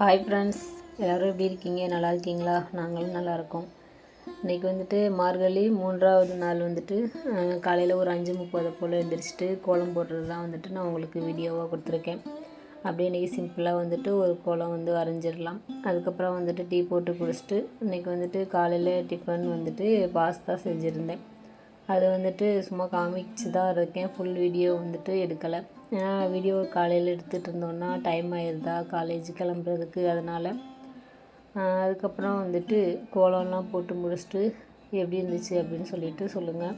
Hi friends, எல்லோரும் எப்படி இருக்கீங்க? நல்லா இருக்கீங்களா? நாங்களும் நல்லாயிருக்கோம். இன்றைக்கி வந்துட்டு மார்கழி 3வது நாள் வந்துட்டு காலையில் ஒரு 5:30 போல் எழுந்திரிச்சிட்டு கோலம் போடுறது தான் வந்துட்டு நான் உங்களுக்கு வீடியோவாக கொடுத்துருக்கேன். அப்படியே இன்றைக்கி சிம்பிளாக வந்துட்டு ஒரு கோலம் வந்து வரைஞ்சிடலாம். அதுக்கப்புறம் வந்துட்டு டீ போட்டு குடிச்சிட்டு இன்றைக்கி வந்துட்டு காலையில் டிஃபன் வந்துட்டு பாஸ்தா செஞ்சுருந்தேன். அது வந்துட்டு சும்மா காமிச்சு தான் இருக்கேன், ஃபுல் வீடியோ வந்துட்டு எடுக்கலை. ஏன்னா வீடியோ காலையில் எடுத்துகிட்டு இருந்தோன்னா டைம் ஆயிடுதா காலேஜ் கிளம்புறதுக்கு, அதனால். அதுக்கப்புறம் வந்துட்டு கோலம்லாம் போட்டு முடிச்சுட்டு எப்படி இருந்துச்சு அப்படின்னு சொல்லிட்டு சொல்லுங்கள்.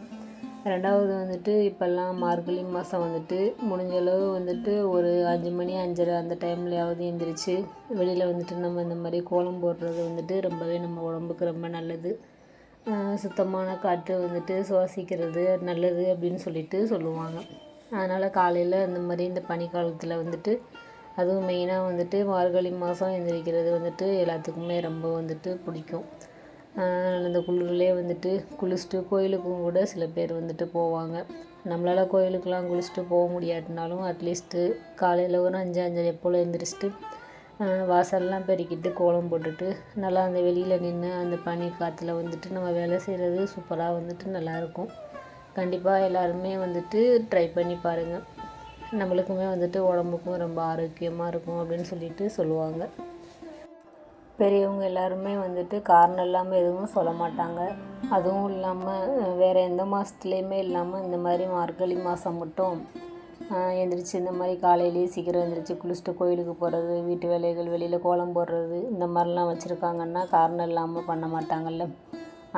ரெண்டாவது வந்துட்டு இப்போல்லாம் மார்கழி மாதம் வந்துட்டு முடிஞ்சளவு வந்துட்டு ஒரு 5 மணி 5:30 அந்த டைம்லையாவது எழுந்திரிச்சு வெளியில் வந்துட்டு நம்ம இந்த மாதிரி கோலம் போடுறது வந்துட்டு ரொம்பவே நம்ம உடம்புக்கு ரொம்ப நல்லது. சுத்தமான காற்று வந்துட்டு சுவாசிக்கிறது நல்லது அப்படின்னு சொல்லிட்டு சொல்லுவாங்க. அதனால் காலையில் இந்த மாதிரி இந்த பனிக்காலத்தில் வந்துட்டு அதுவும் மெயினாக வந்துட்டு மார்கழி மாதம் எழுந்திரிக்கிறது வந்துட்டு எல்லாத்துக்குமே ரொம்ப வந்துட்டு பிடிக்கும். அந்த குளிர்லேயே வந்துட்டு குளிச்சுட்டு கோயிலுக்கும் கூட சில பேர் வந்துட்டு போவாங்க. நம்மளால் கோயிலுக்கெலாம் குளிச்சுட்டு போக முடியாட்டினாலும் அட்லீஸ்ட்டு காலையில் ஒரு 5:30 போல் எழுந்திரிச்சிட்டு வாசல்லாம் பெருக்கிட்டு கோலம் போட்டுட்டு நல்லா அந்த வெளியில் நின்று அந்த பனி காற்றுல வந்துட்டு நம்ம வேலை செய்கிறது சூப்பராக வந்துட்டு நல்லாயிருக்கும். கண்டிப்பாக எல்லாருமே வந்துட்டு ட்ரை பண்ணி பாருங்கள். நம்மளுக்குமே வந்துட்டு உடம்புக்கும் ரொம்ப ஆரோக்கியமாக இருக்கும் அப்படின்னு சொல்லிட்டு சொல்லுவாங்க. பெரியவங்க எல்லாருமே வந்துட்டு காரணம் இல்லாமல் எதுவும் சொல்ல மாட்டாங்க. அதுவும் இல்லாமல் வேறு எந்த மாதத்துலேயுமே இல்லாமல் இந்த மாதிரி மார்கழி மாதம் மட்டும் எழுந்திரிச்சி இந்த மாதிரி காலையிலேயே சீக்கிரம் எழுந்திரிச்சி குளிச்சுட்டு கோயிலுக்கு போகிறது, வீட்டு வேலைகள், வெளியில் கோலம் போடுறது, இந்த மாதிரிலாம் வச்சுருக்காங்கன்னா காரணம் இல்லாமல் பண்ண மாட்டாங்கல்ல.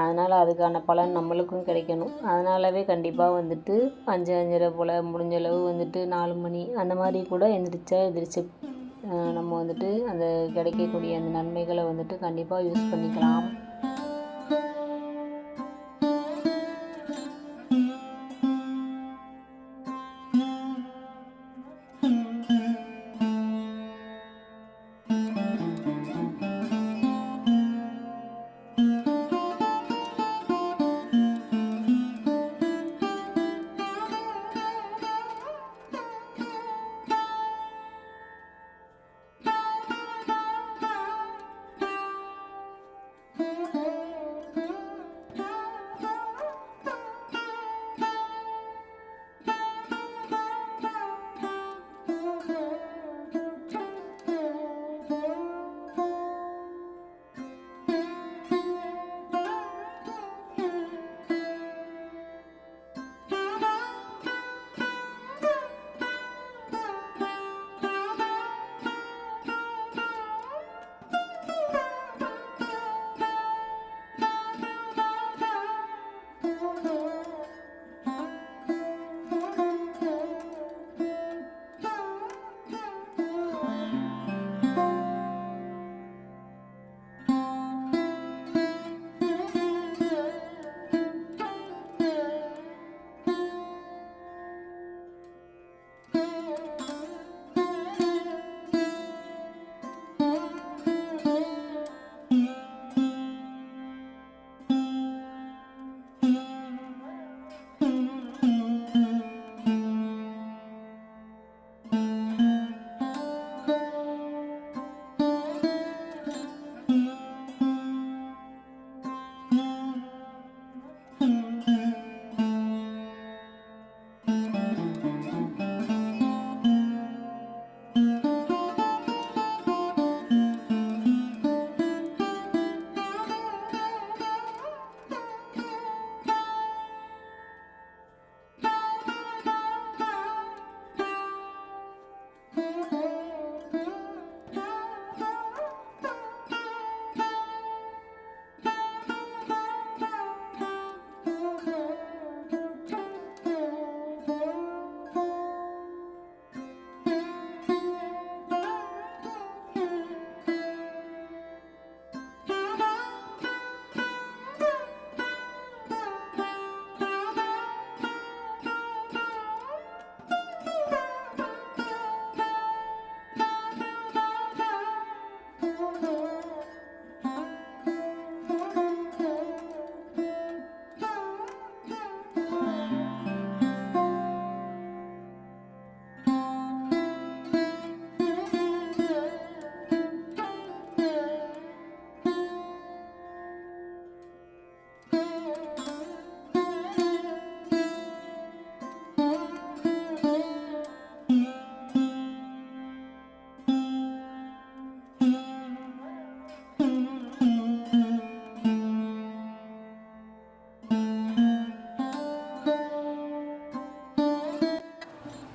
அதனால் அதுக்கான பலன் நம்மளுக்கும் கிடைக்கணும். அதனாலவே கண்டிப்பாக வந்துட்டு 5:30 போல் முடிஞ்சளவு வந்துட்டு 4 மணி அந்த மாதிரி கூட எந்திரிச்சு நம்ம வந்துட்டு அந்த கிடைக்கக்கூடிய அந்த நன்மைகளை வந்துட்டு கண்டிப்பாக யூஸ் பண்ணிக்கலாம்.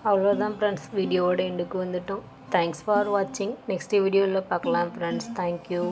அவ்வளோதான் ஃப்ரெண்ட்ஸ், வீடியோவோட எண்டுக்கு வந்துட்டோம். தேங்க்ஸ் ஃபார் வாட்சிங். நெக்ஸ்ட் வீடியோவில் பார்க்கலாம் ஃப்ரெண்ட்ஸ். தேங்க்யூ.